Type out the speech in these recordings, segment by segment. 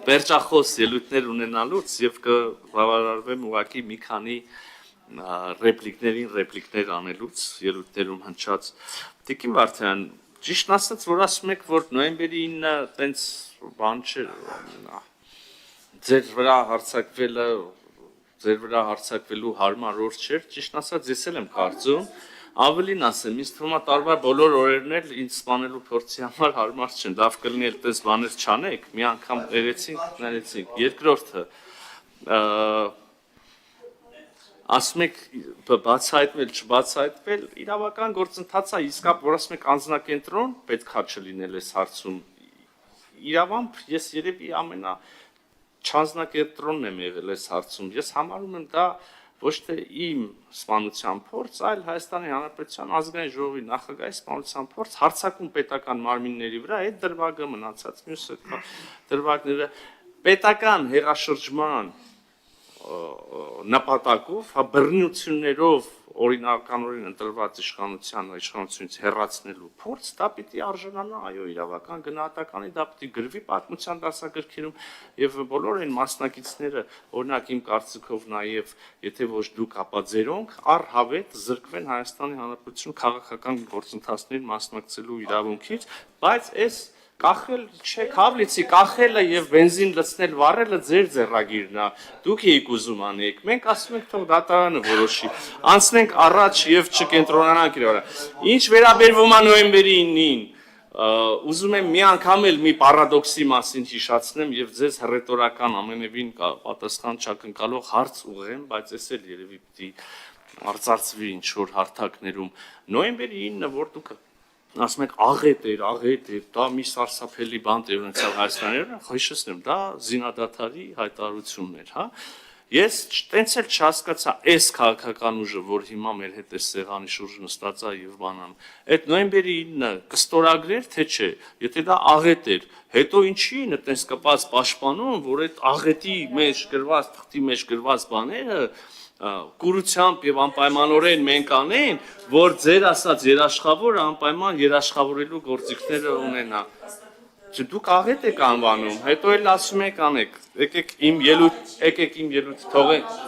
Վերջախոս ելույթներ ունենալուց եւ կբավարարվեմ ուղղակի մի քանի ռեպլիկներ անելուց ելույթներում հնչած Տիկին Վարդյան ճիշտն ասած որ ասում եք որ նոյեմբերի 9-ը տենց բան չէ ձեր վրա հարձակվելու հարմար օր չէր ճիշտն ասած ես էլ եմ կարծում Ավելին ասեմ, ինձ թվում է տարվա բոլոր օրերն էլ ինձ սպանելու փորձի համար հարմար չեն, լավ կլինի այդպես բաներ չանեք, մի անգամ ներեցինք, երկրորդը ասում եք բացահայտվել, չբացահայտվել, իրավական գործընթաց է, իսկապ որ ասում եք անձնակենտրոն պետքա չլինել այս հարցում, իրավամբ ես երևի ամենա չանձնակենտրոնն եմ եղել այս հարցում, ես համարում եմ դա ոչ թե իմ սպանության փորձ, այլ Հայաստանի Հանրապետության ազգային ժողովի նախագահի սպանության փորձ հարձակում պետական մարմինների վրա, այդ դրվագը մնացած մյուսը դրվագները պետական հեղաշրջման նպատակով, բռնություններով օրինականորեն ընտրված իշխանությունից հեռացնելու փորձ, դա պիտի արժանանա այո իրավական գնահատականի, դա պիտի գրվի պատմության դասագրքերում եւ բոլոր այն մասնակիցները, օրինակ իմ կարծիքով նաեւ եթե ոչ դուք ապա ձերոնք առհավետ զրկվեն Հայաստանի Հանրապետություն քաղաքական գործընթացներին մասնակցելու իրավունքից, բայց այս Կախել չեք հավլիցի, կախելը եւ բենզին լցնել վառելը ձեր ձեռագիրն է, դուք եք ուզում անեք, մենք ասում ենք թող դատարանը որոշի, անցնենք առաջ եւ չկենտրոնանանք իր վրա։ Ինչ վերաբերվում է նոյեմբերի 9-ին, ուզում եմ մի անգամ էլ մի պարադոքսի մասին հիշացնեմ եւ ձեզ հռետորական ամենևին պատասխան չակնկալող հարց ուղղեմ, բայց ես էլ երևի պիտի արծարծվի ինչ որ հարթակներում։ Նոյեմբերի 9-ը որ դուք ասում եք աղետ էր, դա մի սարսափելի բան էր ունեցել Հայաստանում, հիշեցնեմ, դա զինադադարի հայտարարությունն էր, հա։ Ես տենց էլ չհասկացա այս քաղաքական ուժը, որ հիմա մեր հետ է սեղանի շուրջ նստած է եւ բանան։ Այդ նոյեմբերի 9-ը կստորագրեր, թե չէ, եթե դա աղետ էր, հետո ինչի է տենց կպած պաշտպանում, որ այդ աղետի մեջ գրված, թղթի մեջ գրված բաները կուրությամբ եւ անպայմանորեն մենք անեն, որ ձեր ասած երաշխավորը անպայման երաշխավորելու գործիքները ունենա։ Դուք աղետ եք անվանում, հետո էլ ասում եք անեք, եկեք իմ ելույթ թողենք։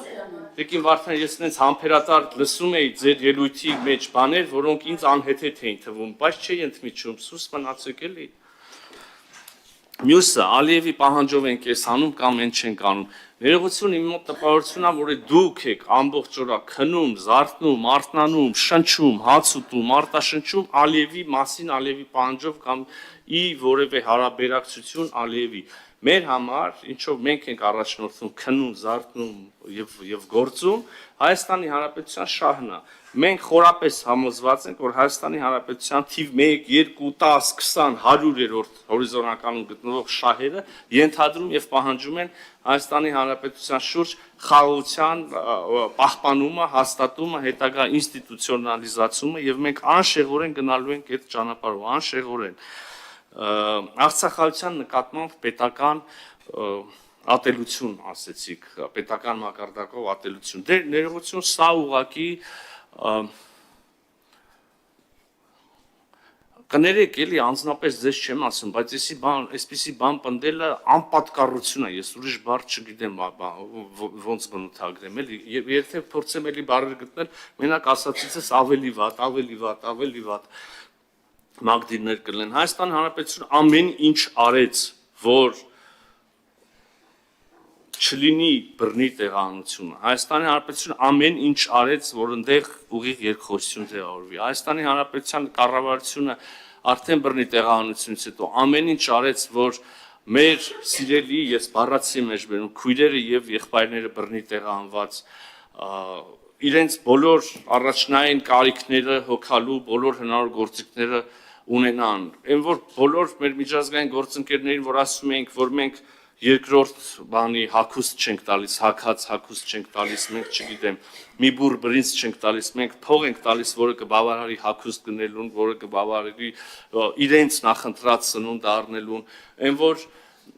Տիկին Վարդան, ես նենց համբերատար լսում էի ձեր ելույթի մեջ բաներ, որոնք ինձ անհեթեթ էին թվում, բայց չէի ընդմիջում, սուս մնացեք էլի։ Մյուսը Ալիևի պահանջով ենք էս անում կամ են չենք անում։ Ներողություն իմ մոտ տպավորությունն է, որ դուք եք ամբողջ օրը քնում, զարթնում, արթնանում, շնչում, հաց ուտում, արտաշնչում Ալիևի մասին, Ալիևի պահանջով կամ ի որևէ հարաբերակցություն Ալիևի։ Մեր համար, ինչով մենք ենք առաջնորդում, քնում, զարթնում եւ գործում, Հայաստանի Հանրապետության շահն է։ Մենք խորապես համոզված ենք, որ Հայաստանի Հանրապետության թիվ 1, 2, 10, 20, 100-րդ հորիզոնականում գտնվող շահերը ենթադրում եւ պահանջում են Հայաստանի Հանրապետության շուրջ խաղաղության պահպանումը, հաստատումը, հետագա ինստիտուցիոնալիզացումը եւ մենք անշեղորեն գնալու ենք այդ ճանապարհով, անշեղորեն։ Արցախայցյան նկատմամբ պետական ատելություն ասեցիք, պետական մակարդակով ատելություն։ Դե ներողություն, սա ուղղակի կներեք էլի անձնապես ձեզ չեմ ասում, բայց այսպիսի բան պնդելը անպատկառություն է, ես ուրիշ բառ չգիտեմ ոնց բնութագրեմ, էլի, եթե փորձեմ էլի բառեր գտնել, մենակ ասացիցս ավելի վատ մագդիրներ կլինեն։ Հայաստանի Հանրապետությունը ամեն ինչ արեց, որ չլինի բռնի տեղահանությունը։ Հայաստանի Հանրապետությունը ամեն ինչ արեց, որ այնտեղ ուղիղ երկխոսություն տեղավորվի։ Հայաստանի Հանրապետության կառավարությունը արդեն բռնի տեղահանությունից հետո ամեն ինչ արեց, որ մեր սիրելի, ես բառացի մեջ բերում, քույրերը եւ եղբայրները բռնի տեղահանված իրենց բոլոր առաջնային կարիքները հոգալու, բոլոր հնարավոր գործիքները ունենան։ Այն որ բոլոր մեր միջազգային գործընկերներին, որ ասում ենք, որ մենք երկրորդ բանի հագուստ չենք տալիս, հագուստ չենք տալիս, մենք չգիտեմ, մի բուր բրինձ չենք տալիս, մենք փող ենք տալիս, որը կբավարարի հագուստ գնելուն, որը կբավարարի իրենց նախընտրած սնունդ առնելուն, այն որ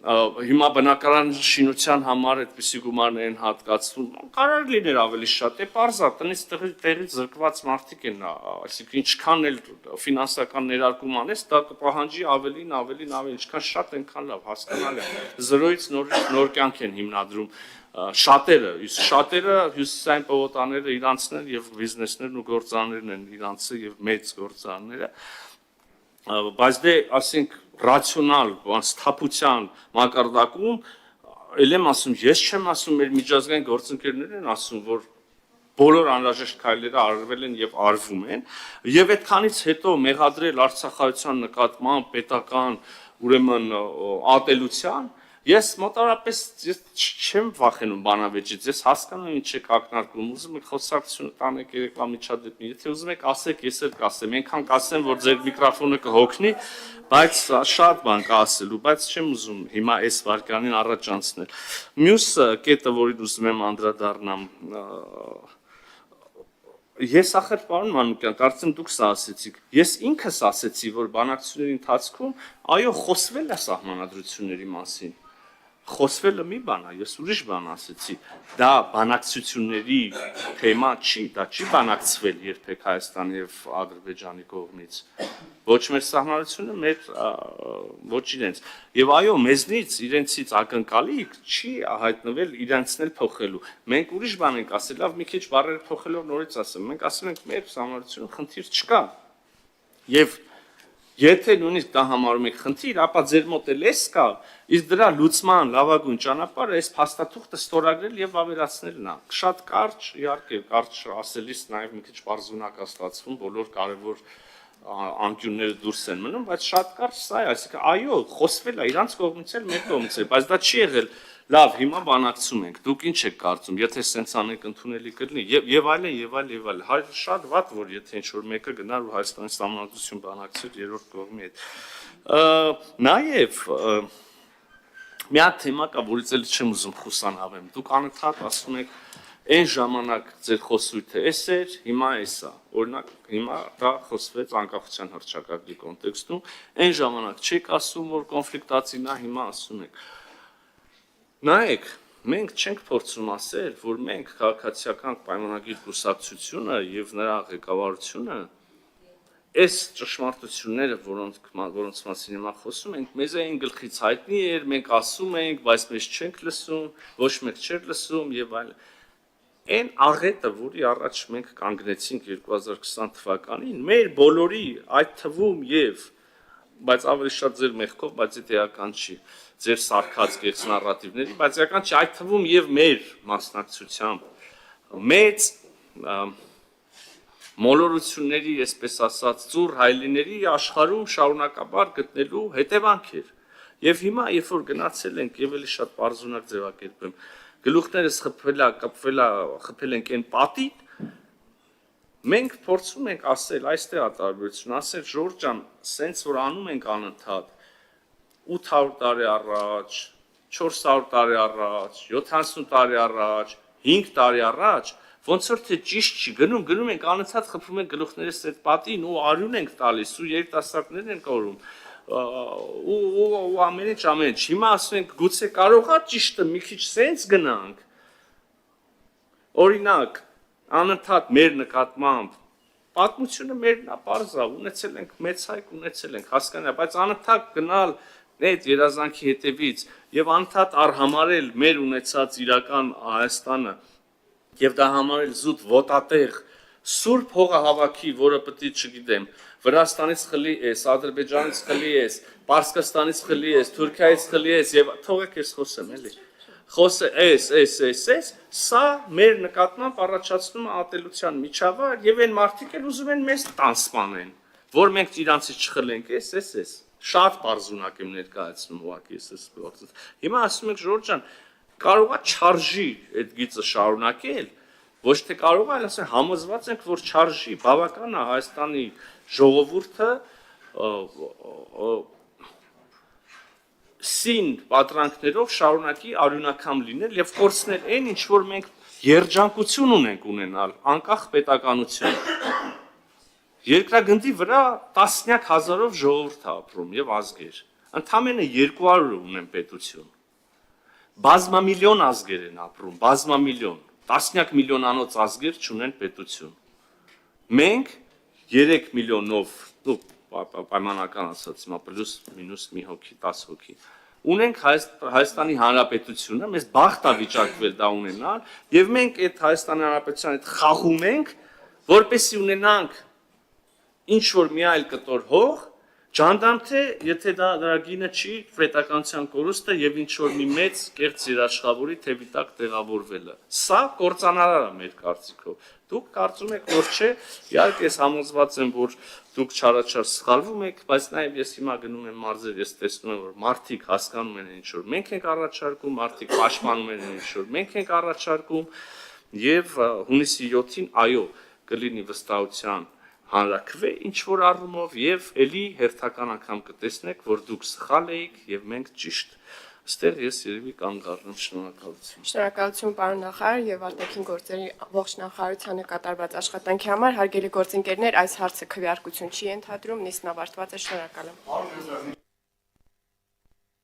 Հիմա բնակարան շինության համար այդպիսի գումարներ են հատկացվում, կարող լիներ ավելի շատ, պարզ է, տնից տեղից զրկված մարդիկ են, այսինքն ինչքան էլ ֆինանսական ներարկում անես, դա կպահանջի ավելին, ինչքան շատ այնքան լավ, հասկանալի է, 0-ից նոր կյանք են հիմնադրում շատերը հյուսիսային պողոտաները իրանցն են եւ բիզնեսներն ու գործարաններն են իրանցը եւ մեծ գործարանները, բայց դե ասենք ռացիոնալ, սթափության մակարդակում, ել եմ ասում, ես չեմ ասում, մեր միջազգային գործընկերներն են ասում, որ բոլոր անհրաժեշտ քայլերը արվել են եւ արվում են, եւ այդքանից հետո մեղադրել Արցախայցյան նկատմամբ պետական, ուրեմն ատելության, ես մոտավորապես չեմ վախենում բանավեճից, ես հասկանում եմ ինչ եք ակնարկում, ուզում եք խոսակցությունը տանեք երեկվա միջադեպին, եթե ուզում եք ասեք, ես էլ կասեմ, այնքան կասեմ, որ ձեր միկրոֆոնը կհոգնի, բայց շատ բան կա ասելու, բայց չեմ ուզում հիմա այս վարկանին առաջ անցնել։ Մյուս կետը, որին ուզում եմ անդրադառնամ, ես ախր պարոն Մանուկյան, կարծեմ դուք սա ասեցիք, ես ինքս ասեցի, որ բանակցությունների ընթացքում, այո, խոսվել է սահմանադրությունների մասին, խոսվելը մի բան է, ես ուրիշ բան ասեցի, դա բանակցությունների թեմա չի, դա չի բանակցվել երբեք Հայաստանի եւ Ադրբեջանի կողմից, ոչ մեր սահմանությունը, ոչ իրենց, եւ այո, մեզնից, իրենցից ակնկալիք չի հայտնվել իրենցնել փոխելու, մենք ուրիշ բան ենք ասել, լավ մի քիչ բառերը փոխելով նորից ասեմ, մենք ասում ենք մեր սահմանությունը խնդիր չկա, եւ եթե նույնիսկ դա համարում եք խնդիր, ապա ձեր մոտ էլ էս կա, իսկ դրա լուծման լավագույն ճանապարհը այս փաստաթուղթը ստորագրել եւ ավերացնելն է։ Շատ կարճ, իհարկե, կարճ ասելիս նաեւ մի քիչ բարձունակ է ստացվում, բոլոր կարևոր անկյունները դուրս են մնում, բայց շատ կարճ սա է, այսինքն այո, խոսվել է իրանց կողմից էլ մեր կողմից էլ, բայց դա չի եղել լավ, հիմա բանակցում ենք, դուք ինչ եք կարծում, եթե սենց անենք ընդունելի կլինի, եւ այլն, շատ վատ, որ եթե ինչ-որ մեկը գնար ու Հայաստանի սահմանադրություն բանակցեր երրորդ կողմի հետ։ Նաեւ մի հատ թեմա կա, որից էլ չեմ ուզում խուսանավեմ, դուք անընդհատ ասում եք, այն ժամանակ ձեր խոսույթը էս էր, հիմա էս է, օրինակ, հիմա դա խոսվեց անկախության հռչակագրի կոնտեքստում, այն ժամանակ չեք ասում, որ կոնֆլիկտացին է, հիմա ասում եք։ Նայեք, մենք չենք փորձում ասել, որ մենք քաղաքացիական պայմանագիր կուսակցությունը եւ նրա ղեկավարությունը այս ճշմարտությունները, որոնց մասին հիմա խոսում ենք, մեզ այն գլխից հայտնի էր, մենք ասում ենք, բայց մեզ չենք լսում, ոչ մեկ չէր լսում եւ այլն։ Այն աղետը, որի առաջ մենք կանգնեցինք 2020 թվականին, մեր բոլորի, այդ թվում եւ բայց ավելի շատ ձեր մեղքով, բայց դա էական չի, ձեր սարքած կեղծ նարատիվների, բայց էական չի, այդ թվում եւ մեր մասնակցությամբ մեծ մոլորությունների, այսպես ասած, ծուռ հայլիների աշխարհում շարունակաբար գտնելու հետևանք էր։ Եվ հիմա, երբ որ գնացել ենք, եւ էլի շատ բարձունակ ձևակերպեմ, գլուխներս խփել ենք այն պատին, մենք փորձում ենք ասել, այստեղ է տարբերությունը, ասել Ժորժ ջան, սենց որ անում ենք անընդհատ 800 տարի առաջ, 400 տարի առաջ, 70 տարի առաջ, 5 տարի առաջ, ոնց որ թե ճիշտ չի, գնում ենք անընդհատ խփում ենք գլուխներս այդ պատին ու արյուն ենք տալիս ու երիտասարդներն են կորում ու ամեն ինչ, հիմա ասում ենք գուցե կարող է ճիշտը մի քիչ սենց գնանք, օրինակ, անընդհատ մեր նկատմամբ, պատմությունը մերն է, պարզ է, ունեցել ենք մեծ հայք, ունեցել ենք, հասկանալի, բայց անընդհատ գնալ այդ երազանքի հետևից եւ անընդհատ արհամարել մեր ունեցած իրական Հայաստանը եւ դա համարել զուտ ոտատեղ սուրբ հողահավաքի, որը պետք է չգիտեմ, Վրաստանից խլի ես, Ադրբեջանից խլի ես, Պարսկաստանից խլի ես, Թուրքիայից խլի ես եւ թողեք ես խոսեմ, էլի։ Խոսը էս, սա մեր նկատմամբ առաջացնում է ատելության միջավայր եւ այն մարդիկ էլ ուզում են մեզ տան սպանեն, որ մենք իրանցից չխլենք, էս։ Շատ բարձունակ եմ ներկայացնում ուղղակի ես գործը։ Հիմա ասում եք Ժորժ ջան, կարողա չարժի այդ գիծը շարունակել, ոչ թե կարող է, ասեն համոզված ենք, որ չարժի, բավական է Հայաստանի ժողովուրդը սին պատրանքներով շարունակի արյունակամ լինել եւ կորցնել այն, ինչ որ մենք երջանկություն ունենք ունենալ, անկախ պետականություն։ Երկրագնդի վրա տասնյակ հազարով ժողովուրդ է ապրում եւ ազգեր։ Ընդամենը 200 ունեն պետություն։ Բազմամիլիոն ազգեր են ապրում, բազմամիլիոն, տասնյակ միլիոնանոց ազգեր չունեն պետություն։ Մենք 3 միլիոնով, պայմանական ասած, հիմա պլյուս մինուս մի հոգի, 10 հոգի, ունենք Հայաստանի Հանրապետությունը, մեզ բախտ է վիճակվել դա ունենալ, եւ մենք այդ Հայաստանի Հանրապետության հետ խաղում ենք, որպեսզի ունենանք ինչ որ մի այլ կտոր հող, Ջանդամ թե եթե դա դրա գինը չի պետականության կորուստը եւ ինչ որ մի մեծ կեղծ երաշխավորի թևի տակ տեղավորվելը։ Սա կործանարար է մեր կարծիքով։ Դուք կարծում եք որ չէ, իհարկե ես համոզված եմ որ դուք չարաչար սխալվում եք, բայց նաեւ ես հիմա գնում եմ մարզեր, ես տեսնում եմ որ մարդիկ հասկանում են ինչ որ մենք ենք առաջարկում, մարդիկ պաշտպանում են ինչ որ մենք ենք առաջարկում եւ հունիսի 7-ին այո կլինի վստահության հանրաքվե ինչ որ առումով եւ ելի հերթական անգամ կտեսնեք որ դուք սխալ եք եւ մենք ճիշտ այստեղ ես երևի կանգ առնեմ շնորհակալություն պարոն նախարար եւ արտաքին գործերի ողջ նախարարությանը կատարված աշխատանքի համար հարգելի գործընկերներ այս հարցը քվեարկություն չի ենթադրում նիստն ավարտված է շնորհակալ եմ